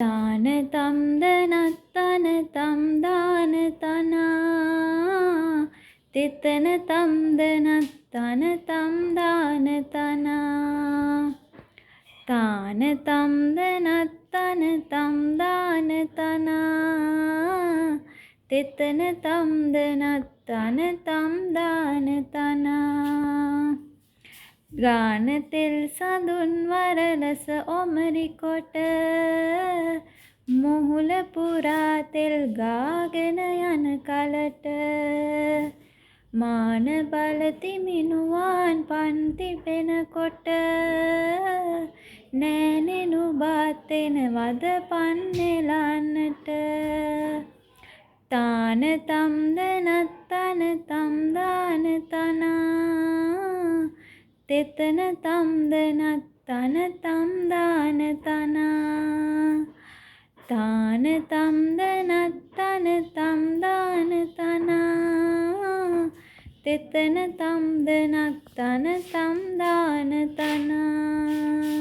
තාන තම්ද නත්තන තම් දාන තනා තෙතන තම්ද නත්තන තම් දාන තනා තාන තම්ද නත්තන තම් දාන තනා තෙතන තම්ද නත්තන තම් දාන තනා ගාන තෙල් සඳුන් වරලස ඔමරි කොට මුහුල පුරා තෙල් ගාගෙන යන කලට මාන බලති මිනුවාන් පන්ති පෙනකොට නෑනේ නුබත් එනවද පන්නెලන්නට තාන තම්ද නත්තන තම් දාන තනා තෙතන තම්ද නත්තන තම් දාන තනා තාන තම්ද නත්තන තම් දාන තනා තෙතන තම්ද නත්තන තම් දාන තනා